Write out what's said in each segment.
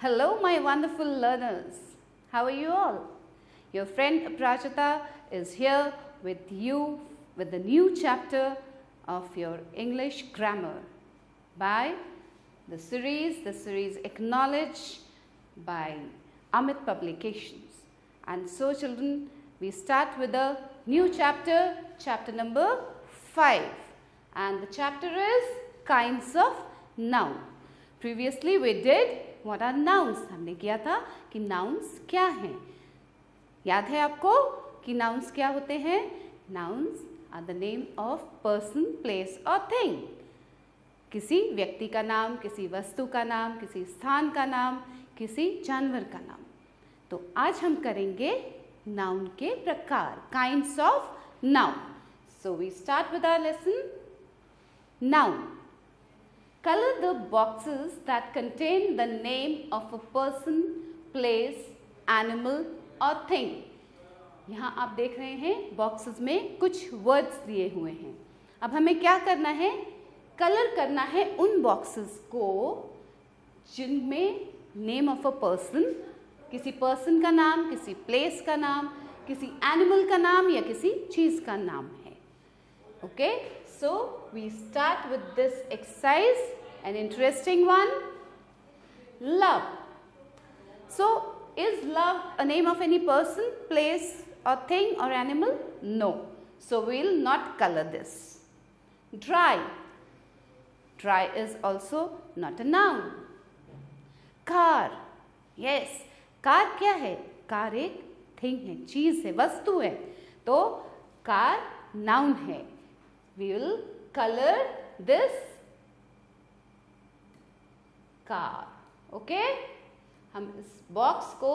Hello, my wonderful learners. How are you all? Your friend Aprajita is here with you with the new chapter of your English grammar by the series Acknowledge by Amit Publications. And so children, we start with a new chapter, chapter number 5. And the chapter is kinds of noun. Previously we did what are nouns. हमने किया था कि nouns क्या हैं. याद है आपको कि nouns क्या होते हैं? Nouns are the name of person, place or thing. किसी व्यक्ति का नाम, किसी वस्तु का नाम, किसी स्थान का नाम, किसी जानवर का नाम. तो आज हम करेंगे noun के प्रकार, kinds of noun. So we start with our lesson. Noun. Color the boxes that contain the name of a person, place, animal or thing. यहाँ आप देख रहे हैं बॉक्सेस में कुछ वर्ड्स दिए हुए हैं. अब हमें क्या करना है? कलर करना है उन बॉक्सेस को जिनमें नेम ऑफ अ पर्सन, किसी पर्सन का नाम, किसी प्लेस का नाम, किसी एनिमल का नाम या किसी चीज का नाम है. Okay, so we start with this exercise, an interesting one. Love. So is love a name of any person, place or thing or animal? No. So we will not color this. Dry. Dry is also not a noun. Car. Yes. Car क्या है? Car एक thing है, चीज है, वस्तु है. तो car noun है. We will color this car. Okay? हम इस बॉक्स को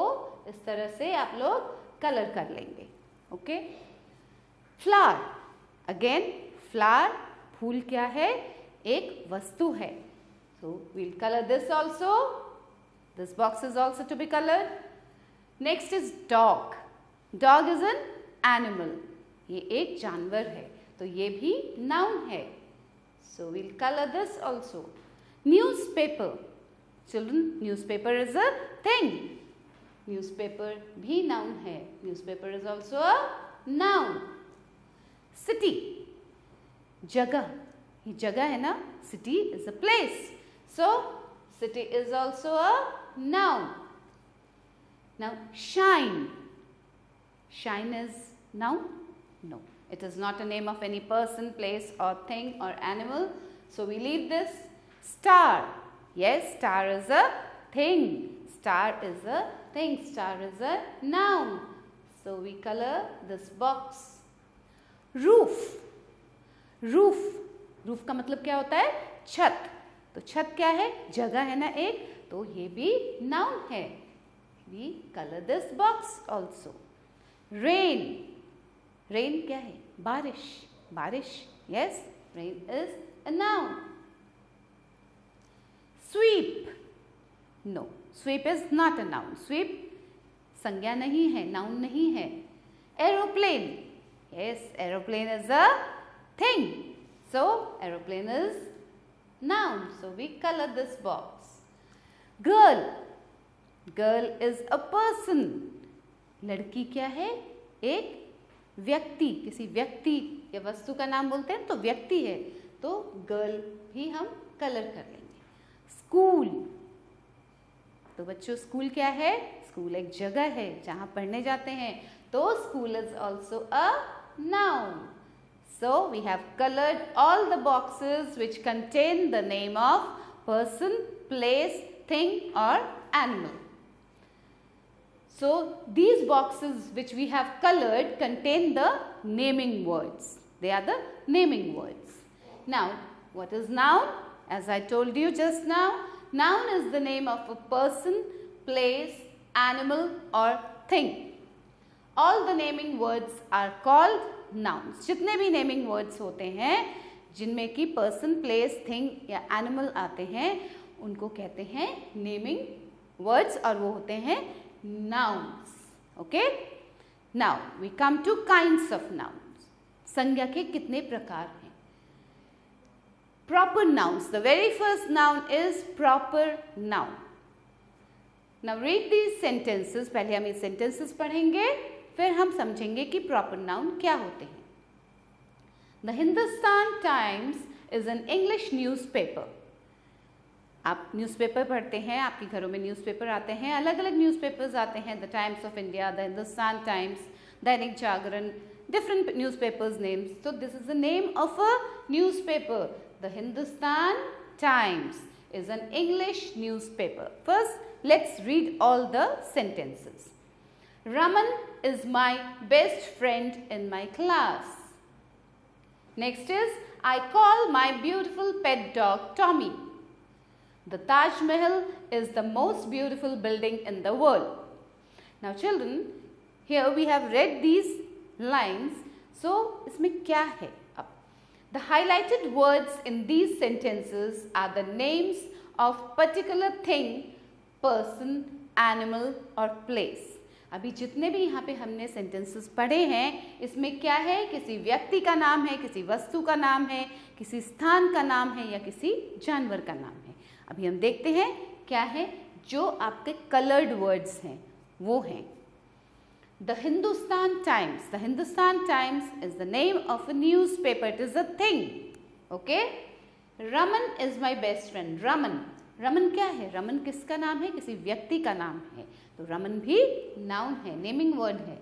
इस तरह से आप लोग कलर कर लेंगे. Okay? Flower. Again, flower, फूल क्या है? एक वस्तु है. So we'll color this also. This box is also to be colored. Next is dog. Dog is an animal. ये एक जानवर है. तो ये भी noun है. So we'll color this also. Newspaper. Children, newspaper is a thing. Newspaper भी noun है. Newspaper is also a noun. City. जगह. ये जगह है ना? City is a place. So city is also a noun. Now shine. Shine is noun? No. It is not a name of any person, place or thing or animal. So we leave this. Star. Yes, star is a thing. Star is a thing. Star is a noun. So we color this box. Roof. Roof. Roof का मतलब क्या होता है? छत. तो छत क्या है? जगह है ना एक. तो ये भी noun है. We color this box also. Rain. Rain क्या है? बारिश. बारिश. Yes, rain is a noun. Sweep. No, sweep is not a noun. Sweep संज्ञा नहीं है, noun नहीं है. Aeroplane. Yes, aeroplane is a thing. So aeroplane is noun. So we color this box. Girl. Girl is a person. लड़की क्या है? एक व्यक्ति. किसी व्यक्ति या वस्तु का नाम बोलते हैं तो व्यक्ति है. तो गर्ल भी हम कलर कर लेंगे. स्कूल. तो बच्चों स्कूल क्या है? स्कूल एक जगह है जहाँ पढ़ने जाते हैं. तो school is also a noun. So we have colored all the boxes which contain the name of person, place, thing or animal. So these boxes which we have colored contain the naming words. They are the naming words. Now what is noun? As I told you just now, noun is the name of a person, place, animal or thing. All the naming words are called nouns. जितने भी naming words होते हैं जिनमें कि person, place, thing या animal आते हैं उनको कहते हैं naming words और वो होते हैं nouns. Okay? Now we come to kinds of nouns. संज्ञा के कितने प्रकार हैं? Proper nouns. The very first noun is proper noun. Now read these sentences. पहले हम ये सेंटेंसेस पढ़ेंगे, फिर हम समझेंगे कि प्रॉपर नाउन क्या होते हैं. The Hindustan times is an English newspaper. आप न्यूज़पेपर पढ़ते हैं, आपके घरों में न्यूज़पेपर आते हैं, अलग अलग न्यूज़पेपर्स आते हैं. The times of India, the Hindustan times, Dainik Jagran, different newspapers names. So this is the name of a newspaper. The Hindustan Times is an English newspaper. First, let's read all the sentences. Raman is my best friend in my class. Next is, I call my beautiful pet dog Tommy. The Taj Mahal is the most beautiful building in the world. Now children, here we have read these lines. So इसमें क्या है? अब the highlighted words in these sentences are the names of particular thing, person, animal or place. अभी जितने भी यहाँ पे हमने सेंटेंसेस पढ़े हैं, इसमें क्या है? किसी व्यक्ति का नाम है, किसी वस्तु का नाम है, किसी स्थान का नाम है या किसी जानवर का नाम है. अभी हम देखते हैं क्या है. जो आपके कलर्ड वर्ड्स हैं वो हैं. The Hindustan Times. The Hindustan Times is the name of a newspaper. It is a thing. Okay? Raman is my best friend. Raman. Raman क्या है? Raman किसका नाम है? किसी व्यक्ति का नाम है. तो Raman भी noun है, naming word है.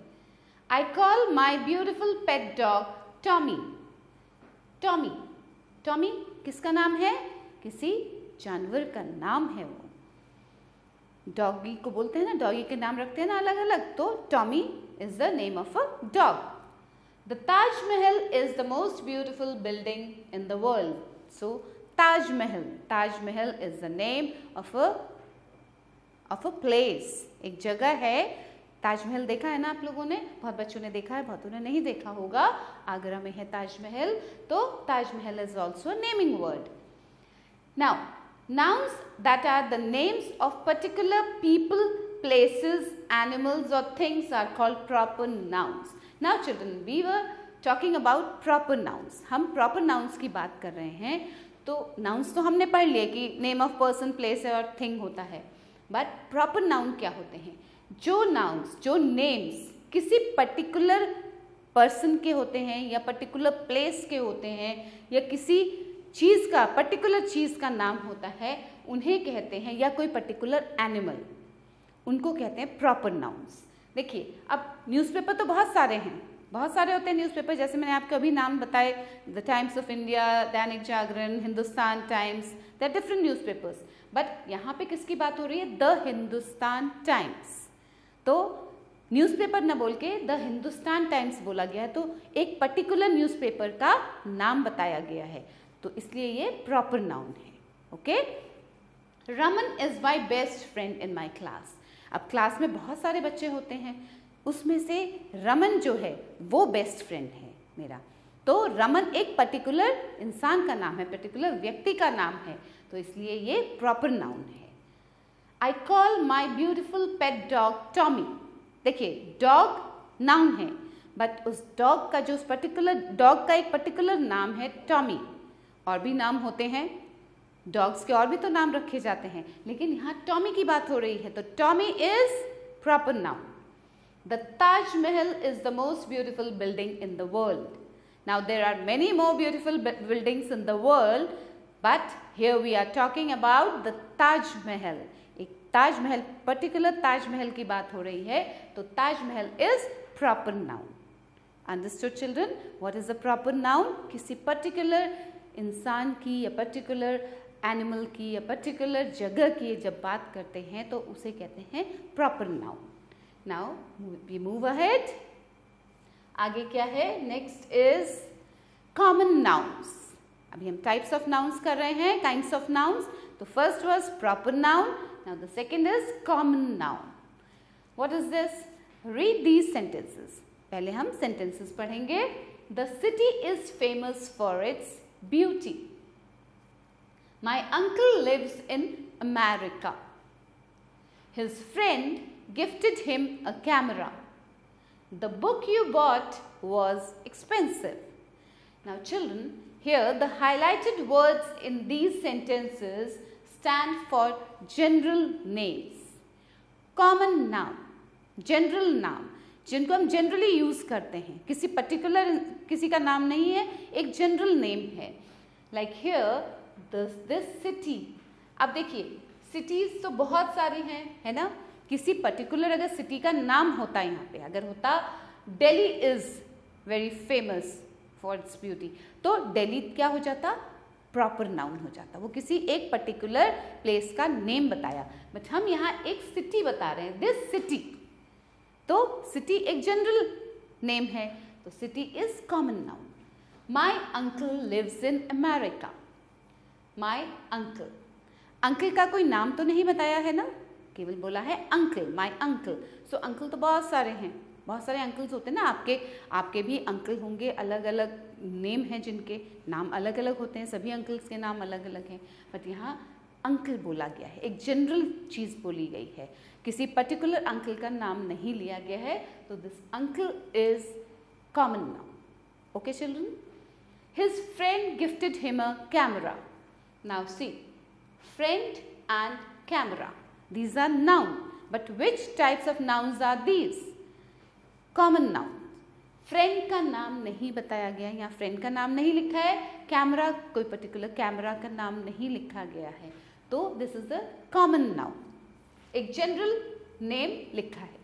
I call my beautiful pet dog Tommy. Tommy. Tommy किसका नाम है? किसी जानवर का नाम है वो. डॉगी को बोलते हैं ना, डॉगी के नाम रखते हैं ना अलग अलग. तो Tommy is the name of a dog. The Taj Mahal is the most beautiful building in the world. So Taj Mahal. Taj Mahal is the name of a place. एक जगह है. ताजमहल देखा है ना आप लोगों ने? बहुत बच्चों ने देखा है, बहुतों ने नहीं देखा होगा. आगरा में है ताजमहल. तो Taj Mahal is also a naming word. Now nouns that are the names of particular people, places, animals or things are called proper nouns. Now children, we were talking about proper nouns. हम proper nouns की बात कर रहे हैं. तो nouns तो हमने पढ़ लिए कि name of person, place और thing होता है. But proper noun क्या होते हैं? जो nouns, जो names किसी particular person के होते हैं या particular place के होते हैं या किसी चीज़ का, पर्टिकुलर चीज़ का नाम होता है, उन्हें कहते हैं, या कोई पर्टिकुलर एनिमल, उनको कहते हैं प्रॉपर नाउन्स. देखिए, अब न्यूज़पेपर तो बहुत सारे हैं, बहुत सारे होते हैं न्यूज़पेपर. जैसे मैंने आपको अभी नाम बताए, the times of India, Dainik Jagran, Hindustan Times, they are different newspapers. But यहाँ पे किसकी बात हो रही है? The Hindustan Times. तो न्यूज़पेपर न बोल के द हिंदुस्तान टाइम्स बोला गया है. तो एक पर्टिकुलर न्यूज़पेपर का नाम बताया गया है, तो इसलिए ये प्रॉपर नाउन है. Okay? Raman is my best friend in my class. अब क्लास में बहुत सारे बच्चे होते हैं, उसमें से रमन जो है वो बेस्ट फ्रेंड है मेरा. तो रमन एक पर्टिकुलर इंसान का नाम है, पर्टिकुलर व्यक्ति का नाम है, तो इसलिए ये प्रॉपर नाउन है. I call my beautiful pet dog Tommy. देखिए, डॉग नाउन है, बट उस डॉग का जो उस पर्टिकुलर डॉग का एक पर्टिकुलर नाम है टॉमी. और भी नाम होते हैं, डॉग्स के और भी तो नाम रखे जाते हैं, लेकिन यहाँ टॉमी की बात हो रही है, तो Tommy is proper noun. The Taj Mahal is the most beautiful building in the world. Now there are many more beautiful buildings in the world, but here we are talking about the Taj Mahal. एक Taj Mahal, particular Taj Mahal की बात हो रही है, तो ताज Mahal is proper noun. Understood children? What is a proper noun? किसी particular इंसान की या पर्टिकुलर एनिमल की या पर्टिकुलर जगह की जब बात करते हैं तो उसे कहते हैं proper noun. Now we move ahead. आगे क्या है? Next is common nouns. अभी हम टाइप्स ऑफ नाउन्स कर रहे हैं, काइंड्स ऑफ नाउन्स. तो first was proper noun. Now the second is common noun. What is this? Read these sentences. पहले हम सेंटेंसेस पढ़ेंगे. The city is famous for its beauty. My uncle lives in America. His friend gifted him a camera. The book you bought was expensive. Now children, here the highlighted words in these sentences stand for general names. Common noun, general noun, जिनको हम generally use करते हैं, किसी particular किसी का नाम नहीं है, एक जनरल नेम है। Like here this city. अब देखिए सिटीज तो बहुत सारी हैं, है ना। किसी पर्टिकुलर अगर सिटी का नाम होता यहाँ पे, अगर होता Delhi is very famous for its beauty, तो दिल्ली क्या हो जाता, प्रॉपर नाउन हो जाता, वो किसी एक पर्टिकुलर प्लेस का नेम बताया। बट हम यहाँ एक सिटी बता रहे हैं, दिस सिटी, तो सिटी एक जनरल नेम है, तो city is common noun. My uncle lives in America. My uncle, uncle का कोई नाम तो नहीं बताया है ना, केवल बोला है uncle, my uncle. So uncle तो बहुत सारे हैं, बहुत सारे अंकल्स होते हैं ना, आपके भी अंकल होंगे, अलग अलग नेम हैं, जिनके नाम अलग अलग होते हैं, सभी अंकल्स के नाम अलग अलग हैं। बट यहाँ अंकल बोला गया है, एक जनरल चीज़ बोली गई है, किसी पर्टिकुलर अंकल का नाम नहीं लिया गया है, तो this uncle is common noun. Okay children, his friend gifted him a camera. Now see, friend and camera, these are noun, but which types of nouns are these? Common noun। Friend का नाम नहीं बताया गया, यहाँ friend का नाम नहीं लिखा है, कैमरा कोई पर्टिकुलर कैमरा का नाम नहीं लिखा गया है, तो this is a common noun, एक जनरल नेम लिखा है।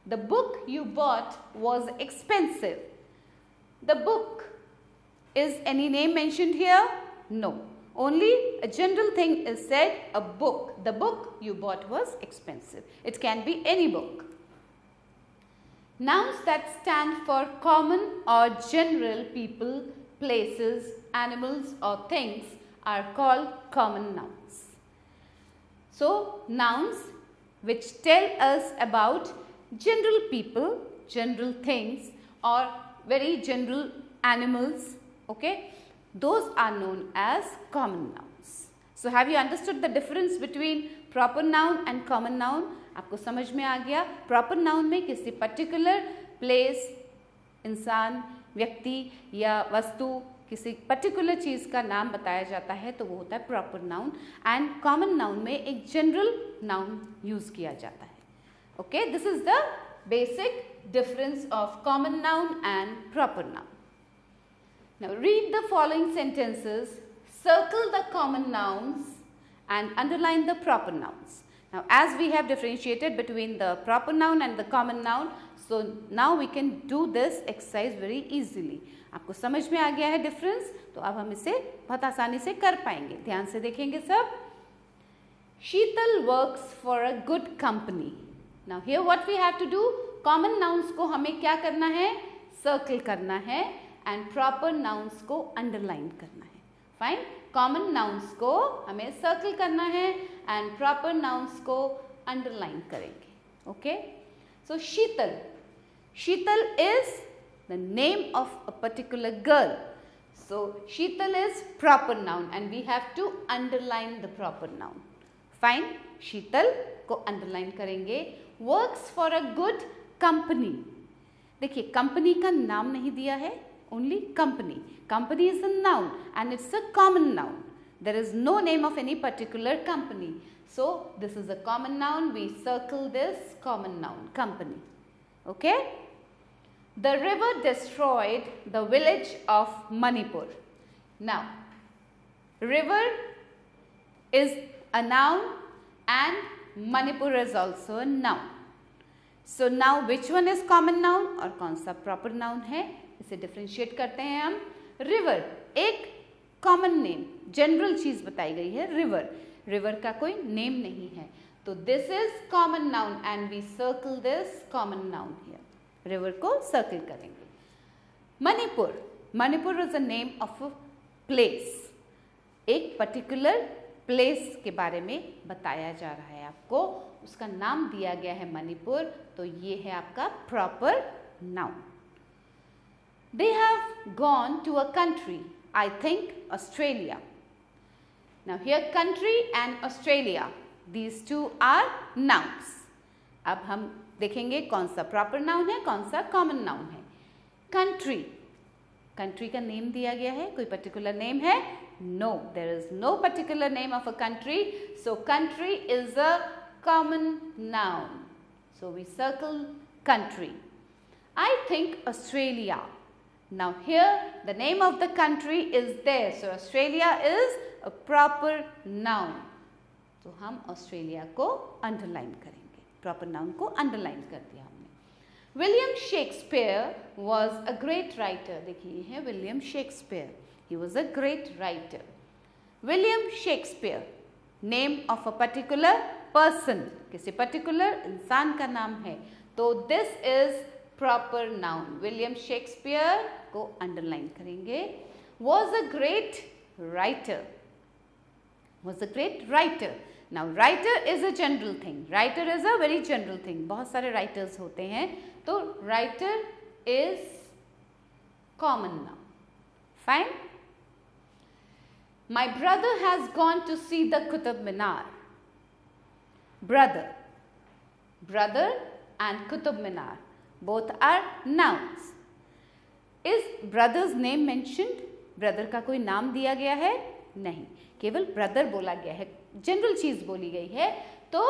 The book you bought was expensive. The book, is any name mentioned here? No, only a general thing is said, a book. The book you bought was expensive. It can be any book. Nouns that stand for common or general people, places, animals or things are called common nouns. So, nouns which tell us about general people, general things or very general animals, okay? Those are known as common nouns. So have you understood the difference between proper noun and common noun? आपको समझ में आ गया? Proper noun में किसी particular place, इंसान, व्यक्ति या वस्तु, किसी particular चीज़ का नाम बताया जाता है, तो वो होता है proper noun, and common noun में एक general noun use किया जाता है. Okay, this is the basic difference of common noun and proper noun. Now read the following sentences, circle the common nouns and underline the proper nouns. Now as we have differentiated between the proper noun and the common noun, so now we can do this exercise very easily. आपको समझ में आ गया है difference, तो अब हम इसे बहुत आसानी से कर पाएंगे. ध्यान से देखेंगे सब. Sheetal works for a good company. Now here what we have to do, common nouns को हमें क्या करना है, circle करना है, and proper nouns को underline करना है. Fine, common nouns को हमें circle करना है and proper nouns को underline करेंगे. Okay, so Sheetal, Sheetal is the name of a particular girl. So Sheetal is proper noun and we have to underline the proper noun. Fine, Sheetal को underline करेंगे. Works for a good company. देखिए company का नाम नहीं दिया है, only company. Company is a noun and it's a common noun. There is no name of any particular company. So this is a common noun. We circle this common noun, company. Okay? The river destroyed the village of Manipur. Now, river is a noun and Manipur is also a noun. So now which one is common noun और कौन सा proper noun है, इसे differentiate करते हैं हम. River एक common name, general चीज़ बताई गई है. River का कोई name नहीं है, तो this is common noun and we circle this common noun here. River को circle करेंगे. Manipur is a name of a place. एक particular place के बारे में बताया जा रहा है आपको, उसका नाम दिया गया है मणिपुर, तो ये है आपका proper noun. They have gone to a country, I think Australia. Now here country and Australia, these two are nouns. अब हम देखेंगे कौन सा proper noun है, कौन सा common noun है. Country, country का name दिया गया है, कोई particular name है? No, there is no particular name of a country. So country is a common noun. So we circle country. I think Australia. Now here the name of the country is there. So Australia is a proper noun. तो हम Australia को underline करेंगे. Proper noun को underline कर दिया हमने. William Shakespeare was a great writer. देखिए है William Shakespeare. He was a great writer. William Shakespeare, name of a particular person, किसी पर्टिकुलर इंसान का नाम है. तो this is proper noun. William Shakespeare को अंडरलाइन करेंगे. Was a great writer. Was a great writer. Now writer is a general thing. Writer is a very general thing. बहुत सारे writers होते हैं. तो writer is common noun. Fine. My brother has gone to see the Qutub Minar. Brother. Brother and Qutub Minar. Both are nouns. Is brother's name mentioned? Brother का कोई नाम दिया गया है? नहीं, केवल ब्रदर बोला गया है, जनरल चीज बोली गई है. तो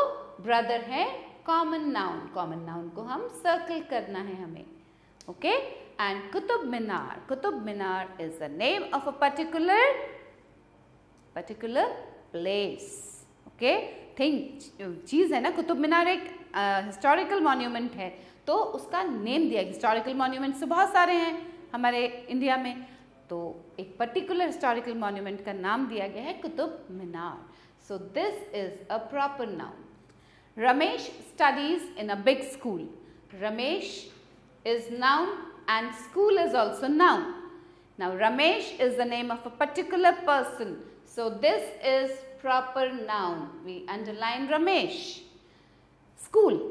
ब्रदर है कॉमन नाउन. कॉमन नाउन को हम सर्कल करना है हमें. Okay. And Qutub Minar. Qutub Minar is the name of a particular place. Okay. Thing चीज है ना. कुतुब मीनार एक हिस्टोरिकल मॉन्यूमेंट है, तो उसका नेम दिया. हिस्टोरिकल मॉन्यूमेंट से बहुत सारे हैं हमारे इंडिया में, तो एक पर्टिकुलर हिस्टोरिकल मॉन्यूमेंट का नाम दिया गया है Qutub Minar. So this is a proper noun. Ramesh studies in a big school. Ramesh is noun and school is also noun. Now Ramesh is the name of a particular person. So this is proper noun. We underline Ramesh. School.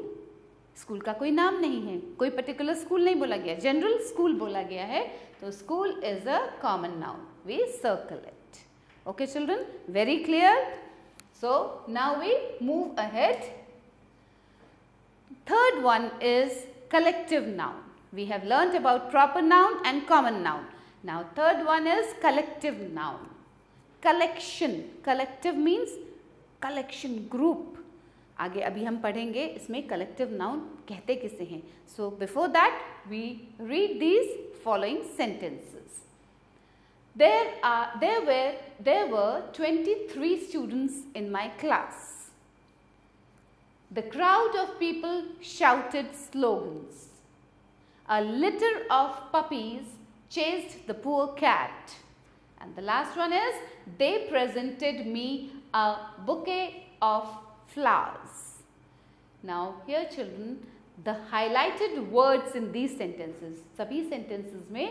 School का कोई नाम नहीं है, कोई particular school नहीं बोला गया, general school बोला गया है. So school is a common noun. We circle it. Okay children, very clear. So now we move ahead. Third one is collective noun. We have learnt about proper noun and common noun. Now third one is collective noun. Collection. Collective means collection, group. आगे अभी हम पढ़ेंगे इसमें collective noun कहते किसे हैं. So before that we read these following sentences. There were 23 students in my class. The crowd of people shouted slogans. A litter of puppies chased the poor cat. And the last one is, they presented me a bouquet of flowers. Now here children, the highlighted words in these sentences, सभी sentences में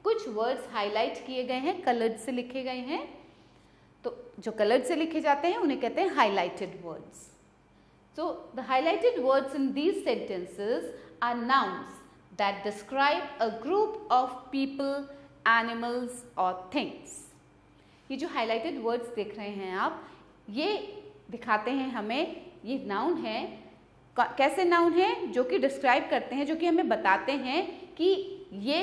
कुछ words highlight किए गए हैं, colored से लिखे गए हैं. तो जो colored से लिखे जाते हैं उन्हें कहते हैं highlighted words. So the highlighted words in these sentences are nouns that describe a group of people, animals or things. ये जो highlighted words देख रहे हैं आप, ये दिखाते हैं हमें ये नाउन है. कैसे नाउन है? जो कि डिस्क्राइब करते हैं, जो कि हमें बताते हैं कि ये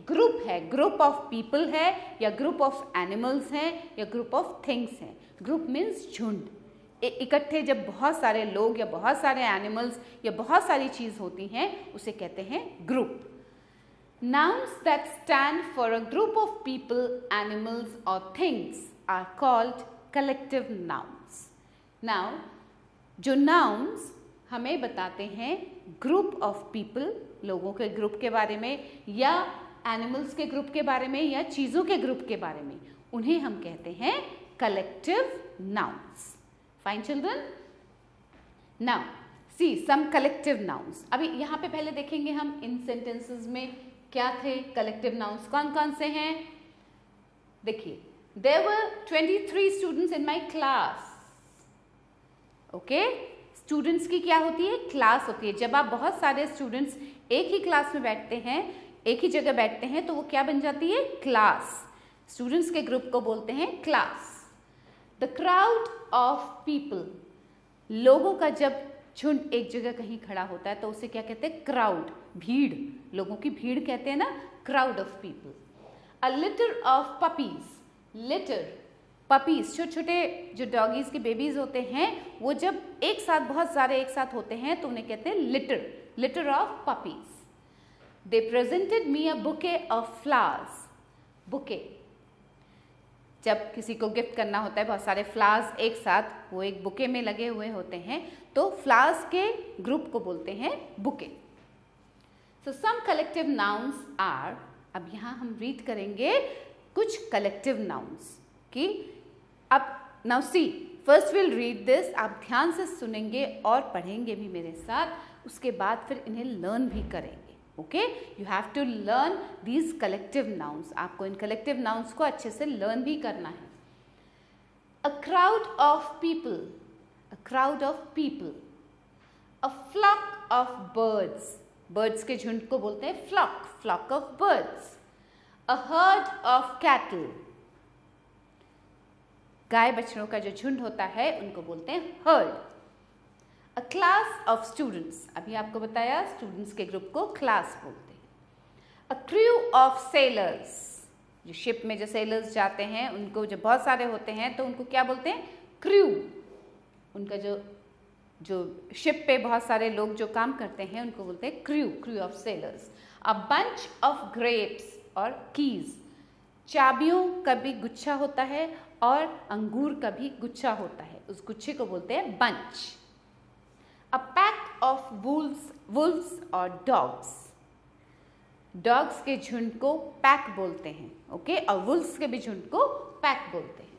ग्रुप है, ग्रुप ऑफ पीपल है, या ग्रुप ऑफ एनिमल्स हैं, या ग्रुप ऑफ थिंग्स हैं. ग्रुप मीन्स झुंड. इकट्ठे जब बहुत सारे लोग या बहुत सारे एनिमल्स या बहुत सारी चीज़ होती हैं, उसे कहते हैं group. Nouns that stand for a group of people, animals और things are called collective nouns. Now जो नाउन्स हमें बताते हैं ग्रुप ऑफ पीपल, लोगों के ग्रुप के बारे में, या एनिमल्स के ग्रुप के बारे में, या चीज़ों के ग्रुप के बारे में, उन्हें हम कहते हैं collective nouns. Fine children. Now see some collective nouns. अभी यहाँ पे पहले देखेंगे हम इन सेंटेंसेस में क्या थे. कलेक्टिव नाउन्स कौन कौन से हैं? देखिए, there were 23 students in my class. Okay. Students की क्या होती है? क्लास होती है. जब आप बहुत सारे स्टूडेंट्स एक ही क्लास में बैठते हैं, एक ही जगह बैठते हैं, तो वो क्या बन जाती है? क्लास. स्टूडेंट्स के ग्रुप को बोलते हैं class. The crowd of people. लोगों का जब झुंड एक जगह कहीं खड़ा होता है तो उसे क्या कहते हैं? क्राउड. भीड़. लोगों की भीड़ कहते हैं ना, crowd of people. A litter of puppies. Litre puppies, छोटे छोटे जो डॉगीज के बेबीज होते हैं वो जब एक साथ, बहुत सारे एक साथ होते हैं तो उन्हें कहते हैं litre, litre of puppies. They presented me a bouquet of flowers. Bouquet, जब किसी को गिफ्ट करना होता है, बहुत सारे फ्लावर्स एक साथ वो एक बुके में लगे हुए होते हैं, तो फ्लावर्स के ग्रुप को बोलते हैं bouquet. So some collective nouns are, अब यहाँ हम रीड करेंगे कुछ कलेक्टिव नाउन्स कि अब now see first will read this, आप ध्यान से सुनेंगे और पढ़ेंगे भी मेरे साथ, उसके बाद फिर इन्हें लर्न भी करेंगे। Okay, you have to learn these collective nouns, आपको इन कलेक्टिव नाउन्स को अच्छे से लर्न भी करना है। A crowd of people, a crowd of people. A flock of birds, birds के झुंड को बोलते हैं flock, flock of birds. A herd of cattle, गाय बछड़ों का जो झुंड होता है उनको बोलते हैं herd. A class of students, अभी आपको बताया स्टूडेंट्स के ग्रुप को क्लास बोलते हैं। अ क्रू ऑफ सेलर्स, जो शिप में जो सेलर्स जाते हैं उनको, जब बहुत सारे होते हैं तो उनको क्या बोलते हैं? क्रू। उनका जो शिप पे बहुत सारे लोग जो काम करते हैं उनको बोलते हैं crew, crew of sellers. A bunch of grapes और कीज, चाबियों का भी गुच्छा होता है और अंगूर का भी गुच्छा होता है, उस गुच्छे को बोलते हैं bunch. A pack of Wolves और डॉग्स, डॉग्स के झुंड को पैक बोलते हैं, ओके, और वुल्व्स के भी झुंड को पैक बोलते हैं।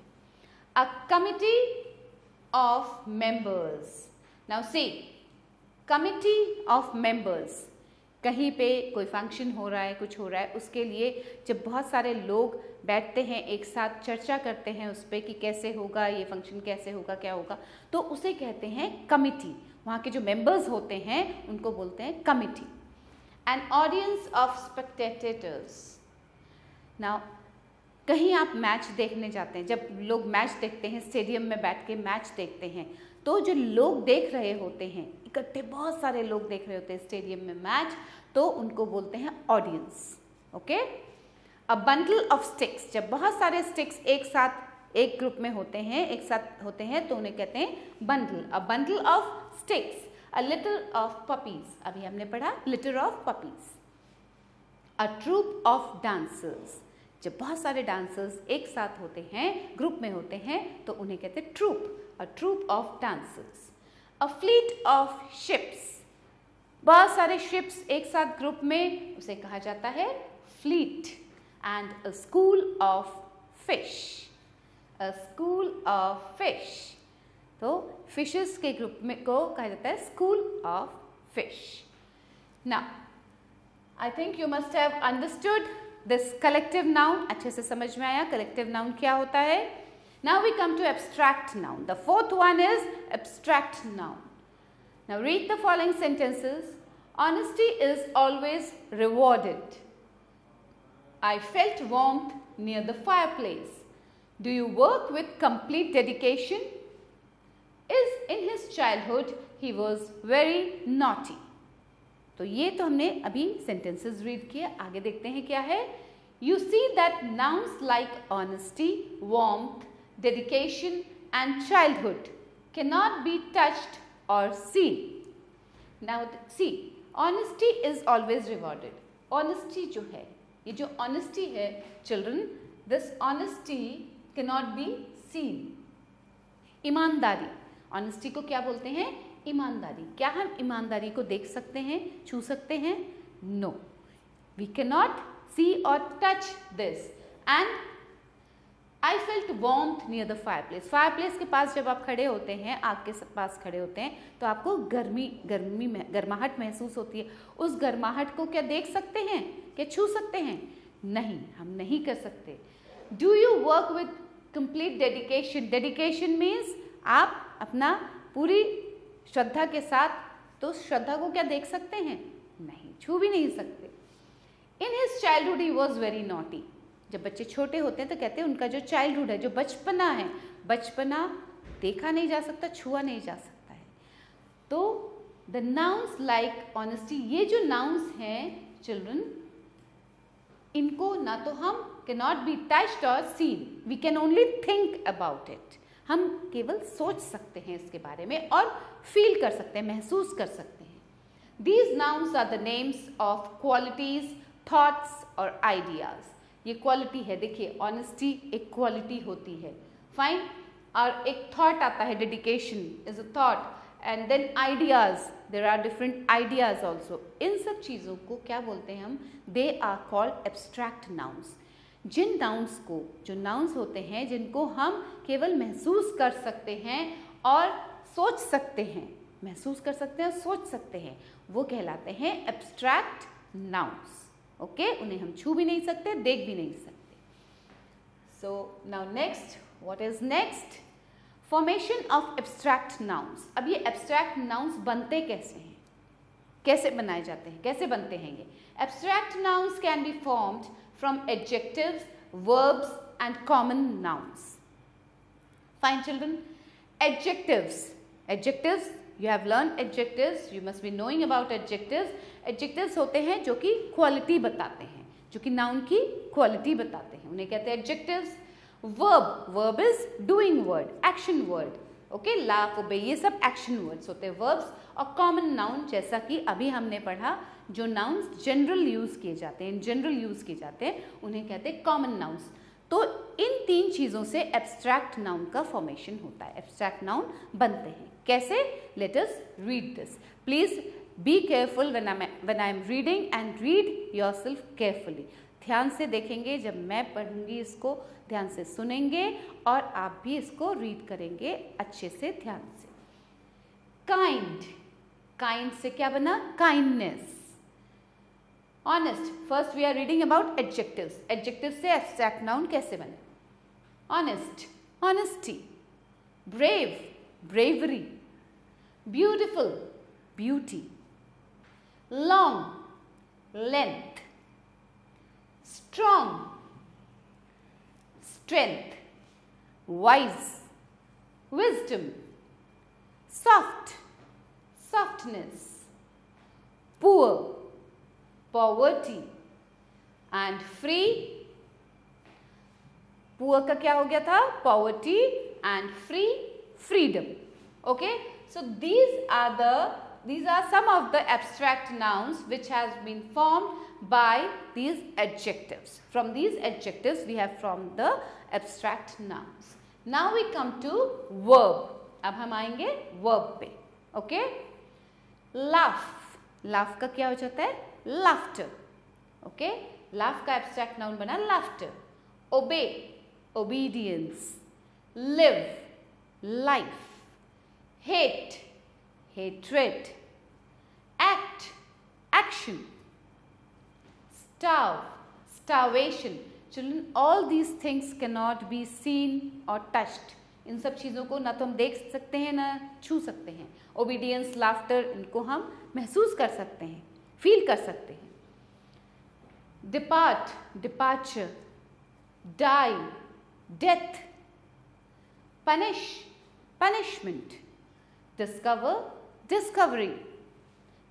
A committee of members, now see committee of members, कहीं पे कोई फंक्शन हो रहा है, कुछ हो रहा है, उसके लिए जब बहुत सारे लोग बैठते हैं एक साथ, चर्चा करते हैं उस पर कि कैसे होगा ये फंक्शन, कैसे होगा, क्या होगा, तो उसे कहते हैं कमिटी। वहाँ के जो मेंबर्स होते हैं उनको बोलते हैं committee. An audience of spectators, now कहीं आप मैच देखने जाते हैं, जब लोग मैच देखते हैं, स्टेडियम में बैठ के मैच देखते हैं, तो जो लोग देख रहे होते हैं, इकट्ठे बहुत सारे लोग देख रहे होते हैं स्टेडियम में मैच, तो उनको बोलते हैं audience. Okay. A bundle of sticks, जब बहुत सारे स्टिक्स एक साथ एक ग्रुप में होते हैं, एक साथ होते हैं, तो उन्हें कहते हैं bundle. A bundle of sticks. A litter of puppies, अभी हमने पढ़ा litter of puppies. A troupe of dancers, जब बहुत सारे डांसर्स एक साथ होते हैं, ग्रुप में होते हैं, तो उन्हें कहते हैं troupe. A troupe of dancers. A fleet of ships, बहुत सारे शिप्स एक साथ ग्रुप में, उसे कहा जाता है fleet. And a school of fish. A school of fish, तो फिशेस के ग्रुप में को कहा जाता है school of fish. Now I think you must have understood this collective noun, अच्छे से समझ में आया कलेक्टिव नाउन क्या होता है। Now we come to abstract noun. The fourth one is abstract noun. Now read the following sentences. Honesty is always rewarded. I felt warmth near the fireplace. Do you work with complete dedication? In his childhood he was very naughty. तो ये तो हमने अभी sentences read किए, आगे देखते हैं क्या है। You see that nouns like honesty, warmth, dedication and childhood cannot be touched or seen. Now see, honesty is always rewarded. Honesty जो है, ये जो honesty है children, this honesty cannot be seen. ईमानदारी, honesty को क्या बोलते हैं? ईमानदारी। क्या हम ईमानदारी को देख सकते हैं, छू सकते हैं? No, we cannot see or touch this. And I felt warmth near the fireplace. Fireplace के पास जब आप खड़े होते हैं, आग के पास खड़े होते हैं, तो आपको गर्माहट महसूस होती है। उस गर्माहट को क्या देख सकते हैं, क्या छू सकते हैं? नहीं, हम नहीं कर सकते। Do you work with complete dedication? Dedication means आप अपना पूरी श्रद्धा के साथ, तो श्रद्धा को क्या देख सकते हैं? नहीं, छू भी नहीं सकते। In his childhood he was very naughty. जब बच्चे छोटे होते हैं तो कहते हैं उनका जो चाइल्डहुड है, जो बचपना है, बचपना देखा नहीं जा सकता, छुआ नहीं जा सकता है। तो द नाउन्स लाइक ऑनेस्टी, ये जो नाउन्स हैं चिल्ड्रन, इनको ना तो हम cannot be touched or seen. We can only think about it. हम केवल सोच सकते हैं इसके बारे में और फील कर सकते हैं, महसूस कर सकते हैं. These nouns are the names of qualities, thoughts और ideas. ये क्वालिटी है, देखिए ऑनेस्टी एक क्वालिटी होती है, फाइन. और एक थॉट आता है, dedication is a thought, and then ideas, there are different ideas also. इन सब चीज़ों को क्या बोलते हैं हम? They are called abstract nouns. जिन नाउन्स को, जो नाउन्स होते हैं जिनको हम केवल महसूस कर सकते हैं और सोच सकते हैं, महसूस कर सकते हैं और सोच सकते हैं, वो कहलाते हैं एब्स्ट्रैक्ट नाउन्स. ओके, उन्हें हम छू भी नहीं सकते, देख भी नहीं सकते. So now next, what is next? Formation of abstract nouns. अब ये एब्स्ट्रैक्ट नाउन्स बनते कैसे हैं, कैसे बनाए जाते हैं, कैसे बनते हैं ये? Abstract nouns can be formed from adjectives, verbs and common nouns. Fine children, adjectives. Adjectives, you have learned adjectives, you must be knowing about adjectives. adjectives होते हैं जो कि क्वालिटी बताते हैं, जो कि नाउन की क्वालिटी बताते हैं, उन्हें कहते हैं adjectives. verb, verb is doing word, action word. Okay, laugh, obey, ये सब action words होते हैं verbs. और common noun, जैसा कि अभी हमने पढ़ा, जो nouns general यूज किए जाते हैं, जनरल यूज किए जाते हैं, उन्हें कहते हैं common nouns. तो इन तीन चीज़ों से एब्स्ट्रैक्ट नाउन का फॉर्मेशन होता है, एब्स्ट्रैक्ट नाउन बनते हैं. कैसे? Let us read this. Please be careful when I am reading and read yourself carefully. ध्यान से देखेंगे जब मैं पढ़ूंगी, इसको ध्यान से सुनेंगे और आप भी इसको रीड करेंगे अच्छे से, ध्यान से. काइंड, काइंड से क्या बना? Kindness. Honest, first we are reading about adjectives. Adjective से एब्स्ट्रैक्ट नाउन कैसे बने? Honest, honesty. Brave, bravery. Beautiful, beauty. Long, length. Strong, strength. Wise, wisdom. Soft, softness. Poor, poverty. And free, poor का क्या हो गया था? Poverty. And free, freedom. Okay, so these are some of the abstract nouns which has been formed by these adjectives. From these adjectives we have formed the abstract nouns. Now we come to verb. अब हम आएंगे verb पे. Okay, laugh, laugh का क्या हो जाता है? Laughter. Okay, laugh का abstract noun बना laughter. Obey, obedience. Live, life. Hate, hatred. Act, action. Starve, starvation. Children, all these things cannot be seen or touched. इन सब चीज़ों को ना तो हम देख सकते हैं ना छू सकते हैं. Obedience, laughter, इनको हम महसूस कर सकते हैं, फील कर सकते हैं. Depart, departure. Die, death. Punish, punishment. Discover, discovery.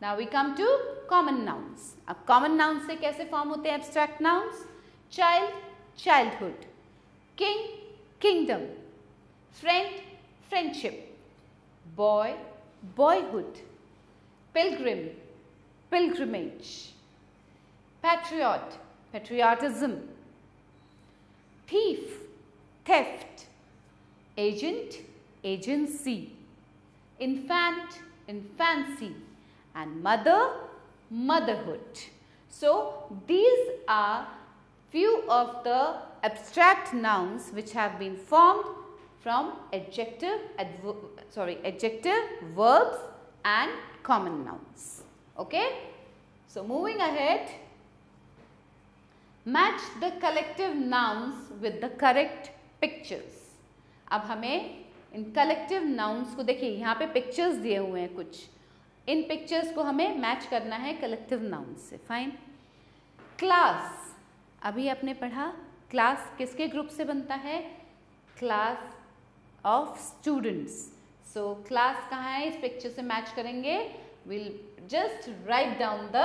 Now we come to common nouns. अब common nouns से कैसे फॉर्म होते हैं abstract nouns? Child, childhood. King, kingdom. Friend, friendship. Boy, boyhood. Pilgrim, pilgrimage. Patriot, patriotism. Thief, theft. Agent, agency. Infant, infancy. And mother, motherhood. So these are few of the abstract nouns which have been formed from adjective, verbs and common nouns. Okay? So moving ahead, match the collective nouns with the correct pictures. अब हमें इन collective nouns को देखिए, यहाँ पे pictures दिए हुए हैं कुछ, इन पिक्चर्स को हमें मैच करना है कलेक्टिव नाउन्स से. फाइन. क्लास, अभी आपने पढ़ा क्लास किसके ग्रुप से बनता है? Class of students. So class कहाँ है? इस पिक्चर से मैच करेंगे. Will just write down the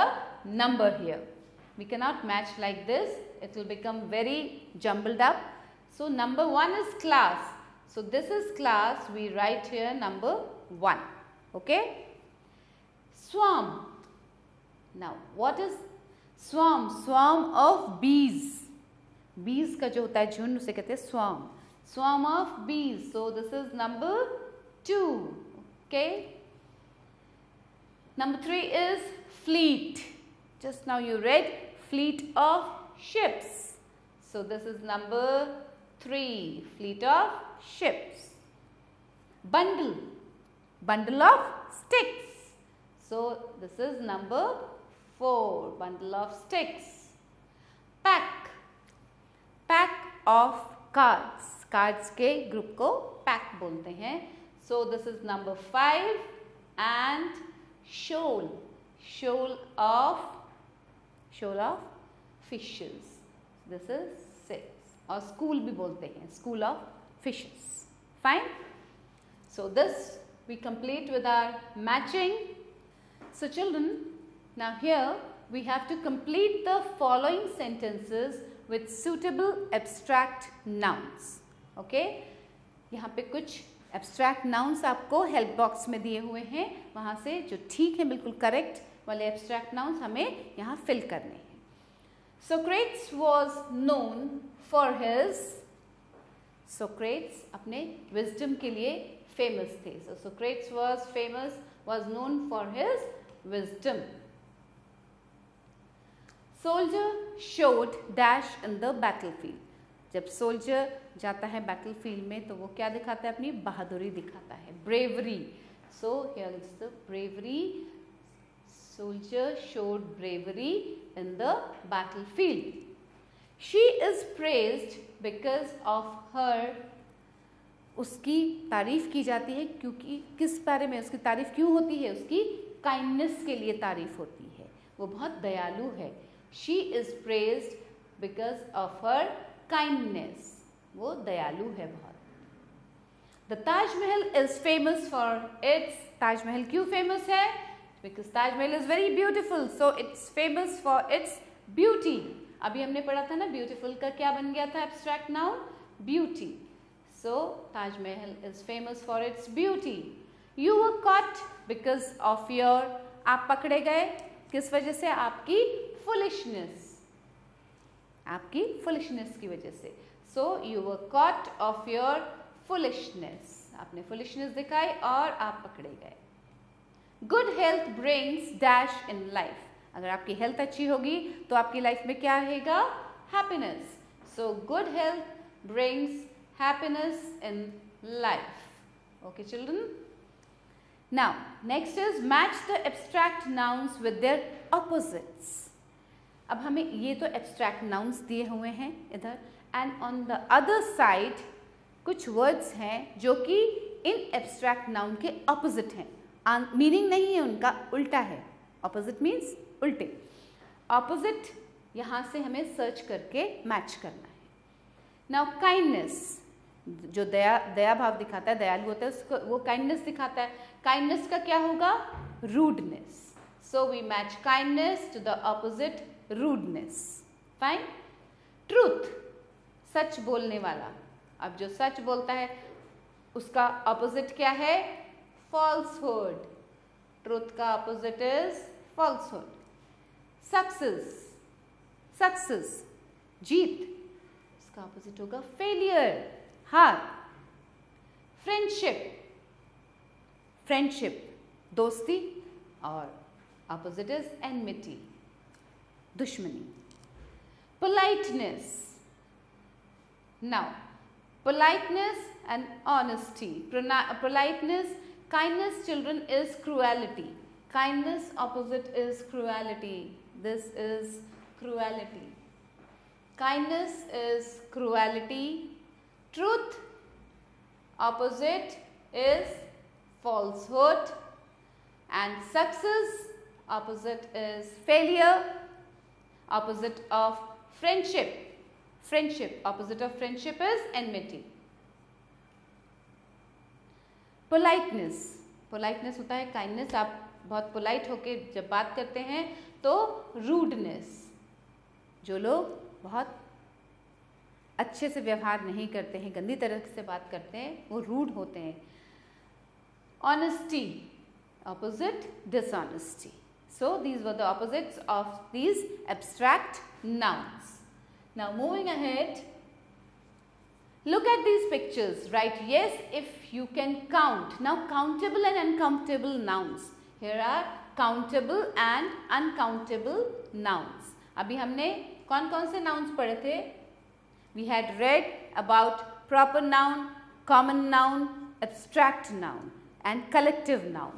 number here. We cannot match like this. It will become very jumbled up. So number 1 is class. So this is class. We write here number 1. Okay. Swarm. Now what is swarm? Swarm of bees. Bees का जो होता है झुंड उसे कहते हैं swarm. Swarm of bees. So this is number 2. Okay. Number 3 is fleet. Just now you read fleet of ships. So this is number 3. Fleet of ships. Bundle. Bundle of sticks. So this is number 4. Bundle of sticks. Pack. Pack of cards. Cards के group को pack बोलते हैं. So this is number 5. And shoal. Shoal of fishes. This is 6. और school भी बोलते हैं. School of fishes. Fine. So this we complete with our matching. So children, now here we have to complete the following sentences with suitable abstract nouns. Okay? यहाँ पे कुछ abstract nouns आपको help box में दिए हुए हैं. वहाँ से जो ठीक है बिल्कुल correct वाले abstract nouns हमें यहाँ fill करने हैं. Socrates was known for his. Socrates अपने wisdom के लिए famous थे. So Socrates was known for his wisdom. Soldier showed dash in the battlefield. जब soldier जाता है battlefield में तो वो क्या दिखाता है? अपनी बहादुरी दिखाता है. Bravery. So here is the bravery. Soldier showed bravery in the battlefield. She is praised because of her. उसकी तारीफ की जाती है क्योंकि किस बारे में उसकी तारीफ क्यों होती है? उसकी काइंडनेस के लिए तारीफ होती है. वो बहुत दयालु है. She is praised because of her kindness. वो दयालु है बहुत. The Taj Mahal is famous for its. Taj Mahal क्यों famous है? Because Taj Mahal is very beautiful, so it's famous for its beauty. अभी हमने पढ़ा था ना beautiful का क्या बन गया था abstract noun? Beauty. So Taj Mahal is famous for its beauty. You were caught because of your. आप पकड़े गए किस वजह से? आपकी foolishness. आपकी foolishness की वजह से. So you were caught of your foolishness. आपने foolishness दिखाई और आप पकड़े गए. Good health brings dash in life. अगर आपकी health अच्छी होगी तो आपकी life में क्या रहेगा? Happiness. So good health brings happiness in life. Okay children. Now next is match the abstract nouns with their opposites. अब हमें ये तो abstract nouns दिए हुए हैं इधर, and on the other side कुछ words हैं जो कि इन abstract noun के opposite हैं. मीनिंग नहीं है उनका, उल्टा है. Opposite means उल्टे. Opposite यहाँ से हमें सर्च करके मैच करना है. Now kindness, जो दया भाव दिखाता है, दयालु होता है, उसको वो kindness दिखाता है. Kindness का क्या होगा? Rudeness. So we match kindness to the opposite rudeness. Fine. Truth, सच बोलने वाला. अब जो सच बोलता है उसका opposite क्या है? Falsehood. Truth का opposite is falsehood. Success, जीत, उसका opposite होगा failure, हार. Friendship, दोस्ती, और opposite is enmity, दुश्मनी. Politeness. Now, politeness and honesty. Politeness, kindness children is cruelty. Kindness opposite is cruelty. This is cruelty. Kindness is cruelty. Truth opposite is falsehood. And success opposite is failure. Opposite of friendship. Opposite of friendship is enmity. Politeness होता है kindness. आप बहुत polite होके जब बात करते हैं तो rudeness. जो लोग बहुत अच्छे से व्यवहार नहीं करते हैं, गंदी तरह से बात करते हैं, वो रूड होते हैं. Honesty, opposite dishonesty. So these were the opposites of these abstract nouns. Now moving ahead, look at these pictures. Write yes if you can count. Now countable and uncountable nouns. Here are countable and uncountable nouns. अभी हमने कौन कौन से nouns पढ़े थे? We had read about proper noun, common noun, abstract noun and collective noun.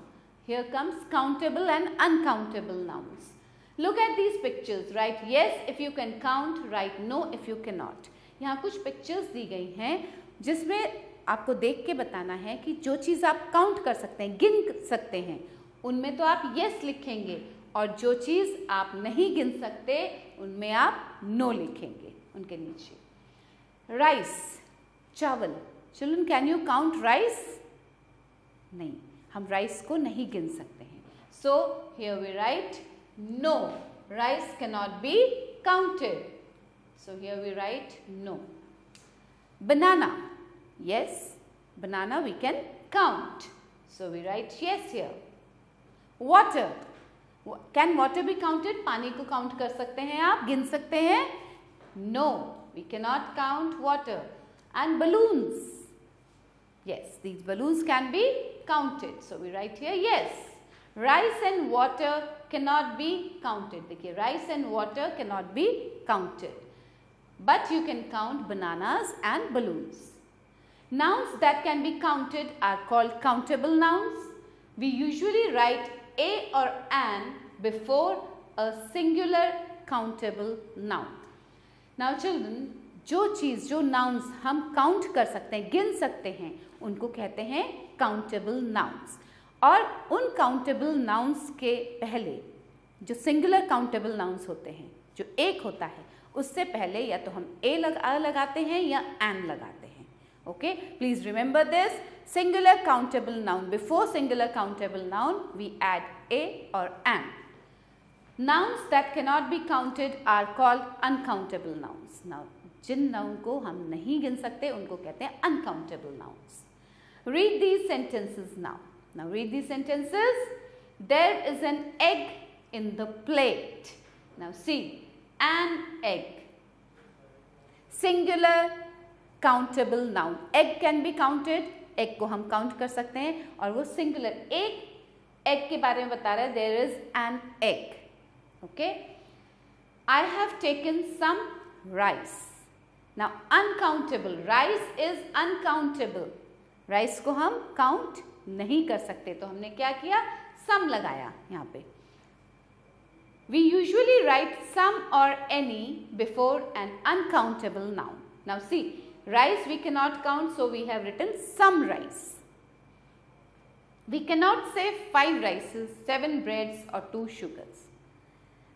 Here comes countable and uncountable nouns. Look at these pictures. Write yes if you can count. Write no if you cannot. यहाँ कुछ pictures दी गई हैं जिसमें आपको देख के बताना है कि जो चीज़ आप काउंट कर सकते हैं, गिन सकते हैं, उनमें तो आप yes लिखेंगे और जो चीज़ आप नहीं गिन सकते उनमें आप no लिखेंगे उनके नीचे. Rice, चावल. Children, can you count rice? नहीं, हम राइस को नहीं गिन सकते हैं. So here we write no. Rice cannot be counted. So here we write no. Banana. Yes, banana we can count. So we write yes here. Water. Can water be counted? पानी को count कर सकते हैं आप, गिन सकते हैं? No, we cannot count water. And balloons. Yes, these balloons can be counted. So we write here yes. Rice and water cannot be counted. देखिए, rice and water cannot be counted. But you can count bananas and balloons. Nouns that can be counted are called countable nouns. We usually write a or an before a singular countable noun. Now children, जो चीज़, जो nouns हम count कर सकते हैं, गिन सकते हैं, उनको कहते हैं countable nouns. और उन countable nouns के पहले जो singular countable nouns होते हैं, जो एक होता है, उससे पहले या तो हम a लगाते हैं या an लगाते हैं. Okay, please remember this. Singular countable noun, before singular countable noun we add a or an. Nouns that cannot be counted are called uncountable nouns. Now Jin noun को हम नहीं गिन सकते उनको कहते हैं uncountable nouns. Read these sentences now. Now read these sentences. There is an egg in the plate. Now see, an egg. Singular countable noun. Egg can be counted. Egg को हम count कर सकते हैं और वो singular. एक egg के बारे में बता रहा है. There is an egg. Okay. I have taken some rice. Now uncountable. Rice is uncountable. Rice को हम count नहीं कर सकते, तो हमने क्या किया? Some लगाया यहाँ पे. We usually write some or any before an uncountable noun. Now see, rice we cannot count, so we have written some rice. We cannot say 5 rices, 7 breads or 2 sugars.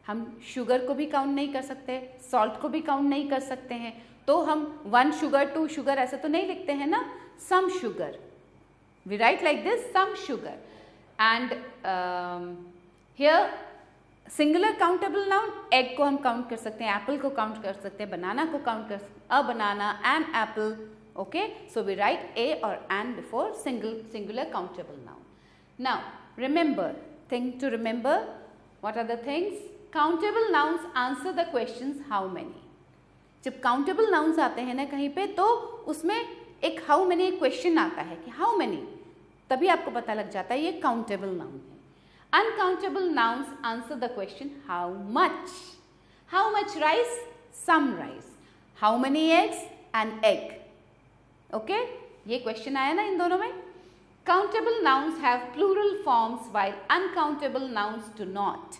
हम शुगर को भी count नहीं कर सकते, salt को भी count नहीं कर सकते हैं, तो हम 1 sugar, 2 sugar ऐसे तो नहीं लिखते हैं ना. Some sugar. We write like this, some sugar. And here singular countable noun, egg को हम काउंट कर सकते हैं, apple को काउंट कर सकते हैं, banana को काउंट कर सकते हैं, a banana, an apple. Okay, so we write a or an before singular countable noun. Now remember, thing to remember, what are the things? Countable nouns answer the questions how many. जब countable nouns आते हैं ना कहीं पे, तो उसमें एक how many question आता है कि how many, तभी आपको पता लग जाता है ये countable noun है. Uncountable nouns answer the question how much. How much rice? Some rice. How many eggs? An egg. Okay, ये क्वेश्चन आया ना इन दोनों में. Countable nouns have plural forms while uncountable nouns do not.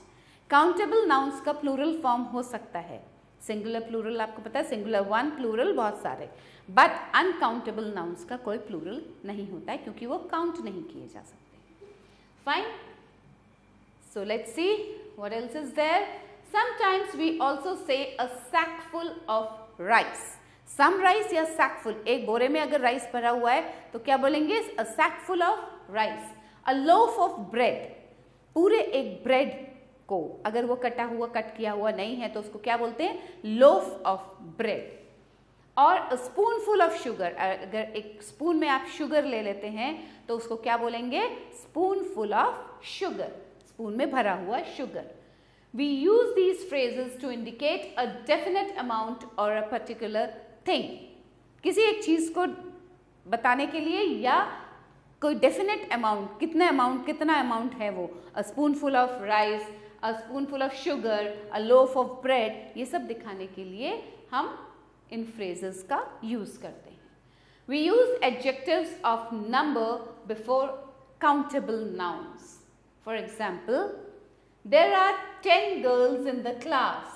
Countable nouns का plural form हो सकता है. Singular plural आपको पता है, singular one, plural बहुत सारे. But uncountable nouns का कोई plural नहीं होता है क्योंकि वो count नहीं किए जा सकते. Fine. So let's see what else is there. Sometimes we also say a sack full of rice. Some rice या sack full. एक बोरे में अगर rice भरा हुआ है तो क्या बोलेंगे? A sack full of rice. A loaf of bread. पूरे एक bread को, अगर वो कटा हुआ, कट किया हुआ नहीं है तो उसको क्या बोलते हैं? Loaf of bread. और स्पूनफुल ऑफ शुगर, अगर एक स्पून में आप शुगर ले लेते हैं तो उसको क्या बोलेंगे? स्पूनफुल ऑफ शुगर, स्पून में भरा हुआ sugar. We use these phrases to indicate a definite amount or a particular thing. किसी एक चीज को बताने के लिए या कोई डेफिनेट अमाउंट, कितना अमाउंट है वो, a spoonful of rice, a spoonful of sugar, a loaf of bread, ये सब दिखाने के लिए हम इन फ्रेजेस का यूज करते हैं। We use adjectives of number before countable nouns. For example, there are 10 girls in the class.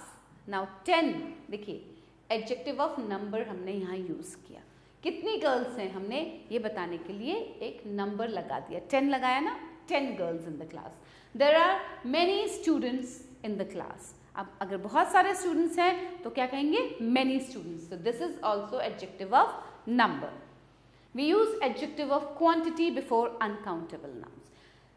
Now 10, देखिए एडजेक्टिव ऑफ नंबर हमने यहाँ यूज किया। कितनी गर्ल्स हैं, हमने ये बताने के लिए एक नंबर लगा दिया, 10 लगाया ना, 10 girls in the class. There are many students in the class. अब अगर बहुत सारे स्टूडेंट्स हैं तो क्या कहेंगे? many students. So this is also adjective of number. We use adjective of quantity before uncountable nouns.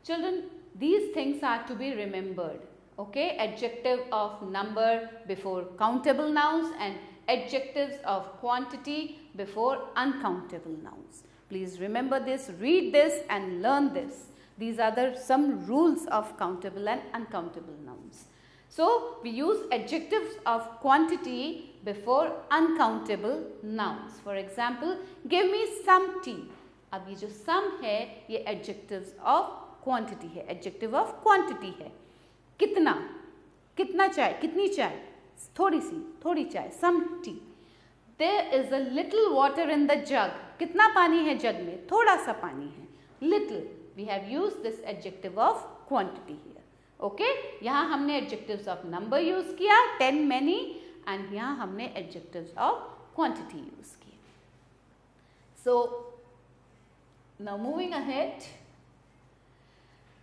Children, these things are to be remembered. Okay, adjective of number before countable nouns and adjectives of quantity before uncountable nouns. Please remember this, read this and learn this. These are some rules of countable and uncountable nouns. So we use adjectives of quantity before uncountable nouns. For example, give me some tea. अब ये जो some है ये adjectives of quantity है, adjective of quantity है। कितना, कितना चाय, कितनी चाय, थोड़ी सी, थोड़ी चाय, some tea. There is a little water in the jug. कितना पानी है जग में? थोड़ा सा पानी है, little. We have used this adjective of quantity here. Okay? यहाँ हमने adjectives of number use किया, 10, many, and यहाँ हमने adjectives of quantity use किया. So now moving ahead.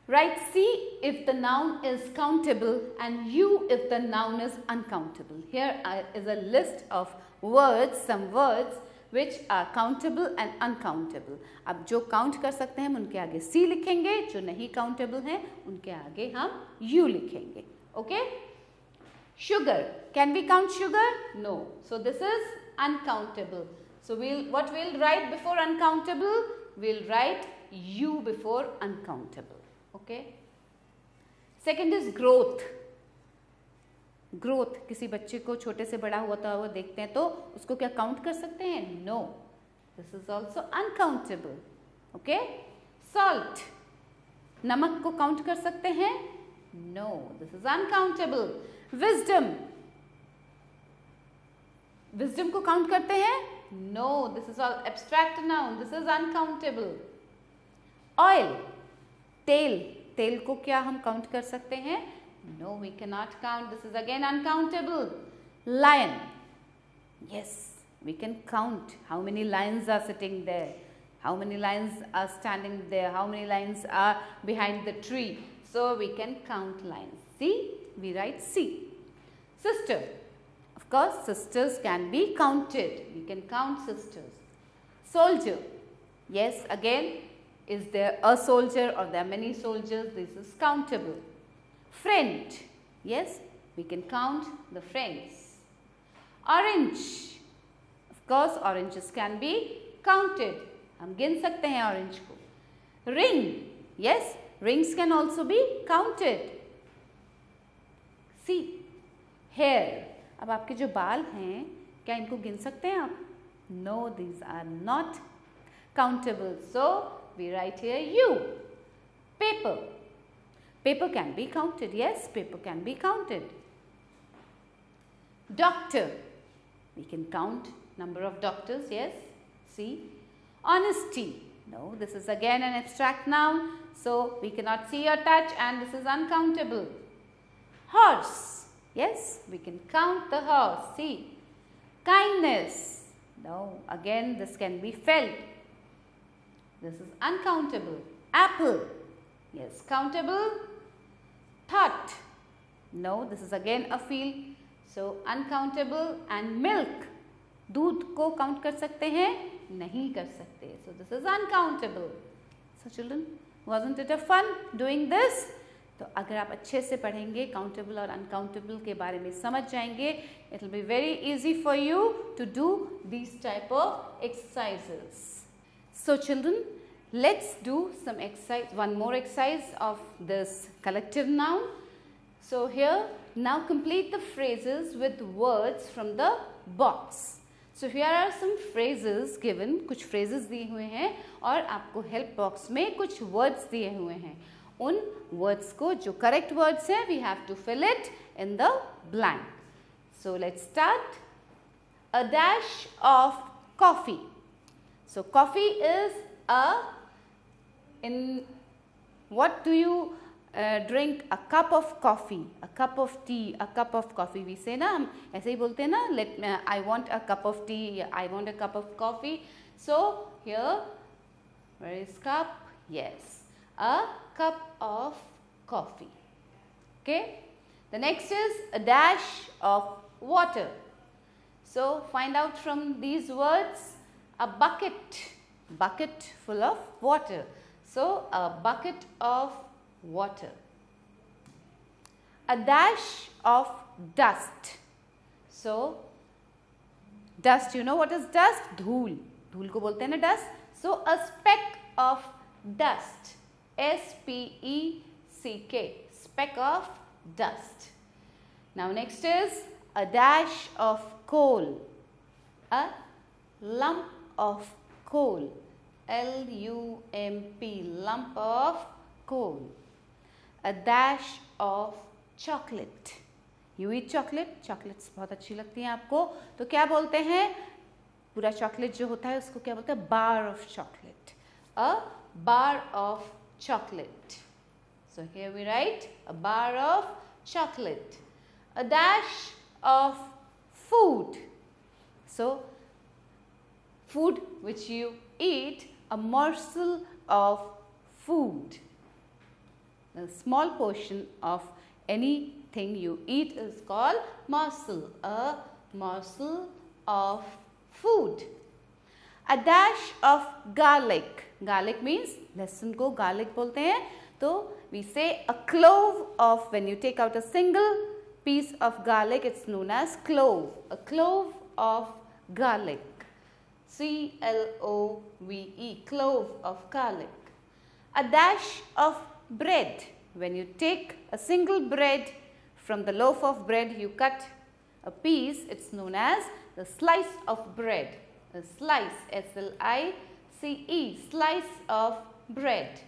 Write C if the noun is countable and U if the noun is uncountable. Here is a list of words, some words which are countable and uncountable. अब जो count कर सकते हैं हम उनके आगे C लिखेंगे, जो नहीं countable हैं उनके आगे हम U लिखेंगे. Okay? Sugar. Can we count sugar? No. So this is uncountable. So what we'll write before uncountable? We'll write U before uncountable. Okay. Second is growth. Growth, किसी बच्चे को छोटे से बड़ा हुआ तो वो देखते हैं तो उसको क्या काउंट कर सकते हैं? No. This is also uncountable. Okay. Salt. नमक को काउंट कर सकते हैं? No. This is uncountable. Wisdom. Wisdom को काउंट करते हैं? No. This is all abstract noun. This is uncountable. Oil. तेल, तेल को क्या हम काउंट कर सकते हैं? No, we cannot count. This is again uncountable. Lion. Yes, we can count how many lions are sitting there, how many lions are standing there, how many lions are behind the tree. So we can count lions. See, we write C. Sister. Of course, sisters can be counted. We can count sisters. Soldier. Yes, again, is there a soldier or there are many soldiers? This is countable. Friend. Yes, we can count the friends. Orange. Of course, oranges can be counted. हम गिन सकते हैं orange को. Ring. Yes, rings can also be counted. See, hair. अब आपके जो बाल हैं क्या इनको गिन सकते हैं आप? No, these are not countable. So we write here U. Paper. Paper can be counted. Yes, paper can be counted. Doctor. We can count number of doctors. Yes. See. Honesty. No, this is again an abstract noun. So we cannot see or touch and this is uncountable. Horse. Yes, we can count the horse. See. Kindness. No, again this can be felt. This is uncountable. Apple. Yes, countable. Thought. No, this is again a feel. So uncountable. And milk. दूध को count कर सकते हैं? नहीं कर सकते. So this is uncountable. So children, wasn't it a fun doing this? तो अगर आप अच्छे से पढ़ेंगे, काउंटेबल और अनकाउंटेबल के बारे में समझ जाएंगे, it will be very easy for you to do these type of exercises. So children, let's do some exercise, one more exercise of this collective noun. So here, now complete the phrases with words from the box. So here are some phrases given, कुछ phrases दिए हुए हैं और आपको help box में कुछ words दिए हुए हैं. उन words को जो correct words हैं, we have to fill it in the blank. So let's start. A dash of coffee. So coffee is a, in what do you drink? A cup of coffee, a cup of tea, a cup of coffee. We say ना, हम ऐसे ही बोलते हैं ना, I want a cup of tea, I want a cup of coffee. So here, where is cup? Yes, a cup of coffee. Okay. The next is a dash of water. So find out from these words a bucket, bucket full of water. So a bucket of water. A dash of dust. So dust, you know what is dust? धूल, धूल को बोलते हैं ना dust. So a speck of dust. S-P-E-C-K, speck of dust. Now next is a dash of coal. A lump of coal. L-U-M-P, lump of coal. A dash of chocolate. You eat chocolate? Chocolates बहुत अच्छी लगती हैं आपको, तो क्या बोलते हैं? पूरा chocolate जो होता है उसको क्या बोलते हैं? Bar of chocolate. A bar of chocolate. So here we write a bar of chocolate. A dash of food. So food which you eat, a morsel of food. A small portion of anything you eat is called morsel. A morsel of food. A dash of garlic. Garlic means लहसुन को garlic बोलते हैं. तो we say a clove of, when you take out a single piece of garlic, it's known as clove. A clove of garlic. C-L-O-V-E, clove of garlic. A dash of bread. When you take a single bread from the loaf of bread, you cut a piece, it's known as the slice of bread. A slice, S-L-I-C-E, slice of bread.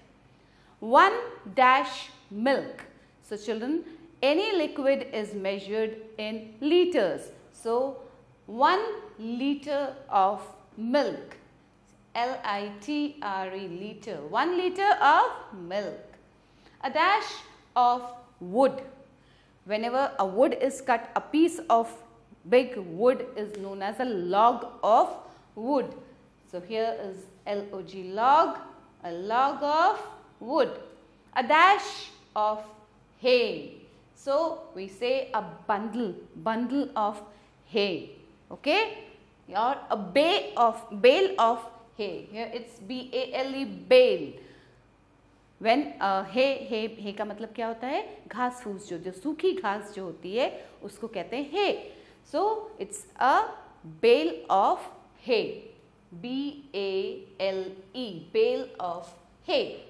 One dash milk. So children, any liquid is measured in liters. So 1 liter of milk, L-I-T-R-E, liter, 1 liter of milk. A dash of wood. Whenever a wood is cut, a piece of big wood is known as a log of wood. So here is L-O-G, log, a log of wood. A dash of hay. So we say a bundle, bundle of hay. Okay? Or a bale of hay. Here it's B-A-L-E, bale. When hay का मतलब क्या होता है? घास फूस, जो सूखी घास जो होती है उसको कहते हैं hay. So it's a bale of hay. B-A-L-E, bale of hay.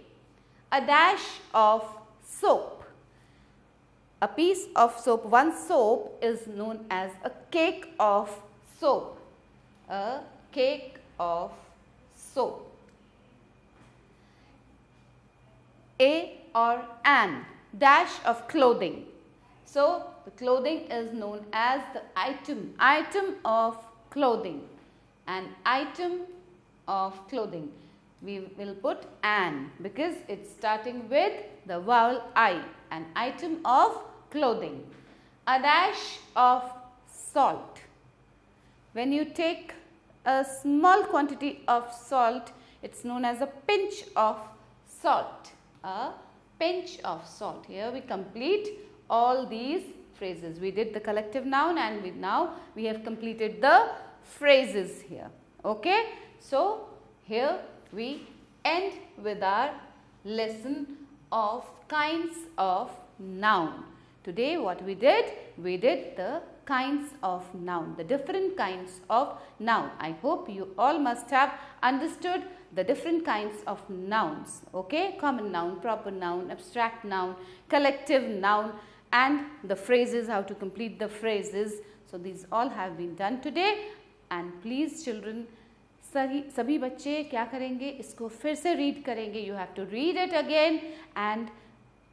A dash of soap. A piece of soap, one soap is known as a cake of soap. A cake of soap. A or an dash of clothing. So the clothing is known as the item, item of clothing. An item of clothing. We will put an because it's starting with the vowel I. An item of clothing. A dash of salt. When you take a small quantity of salt, it's known as a pinch of salt. A pinch of salt. Here we complete all these phrases. We did the collective noun and now we have completed the phrases here. Okay. So here we end with our lesson of kinds of noun. Today what we did the kinds of noun, the different kinds of noun. I hope you all must have understood the different kinds of nouns. Okay, common noun, proper noun, abstract noun, collective noun, and the phrases, how to complete the phrases. So these all have been done today. And please children, सभी बच्चे क्या करेंगे, इसको फिर से read करेंगे. You have to read it again, and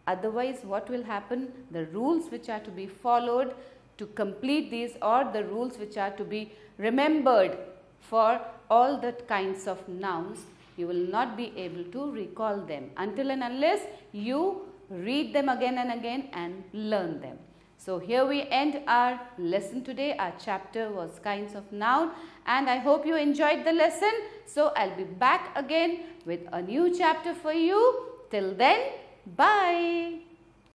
otherwise what will happen, the rules which are to be followed to complete these, or the rules which are to be remembered for all the kinds of nouns, you will not be able to recall them until and unless you read them again and again and learn them. So here we end our lesson today. Our chapter was kinds of noun, and I hope you enjoyed the lesson. So I'll be back again with a new chapter for you. Till then, bye.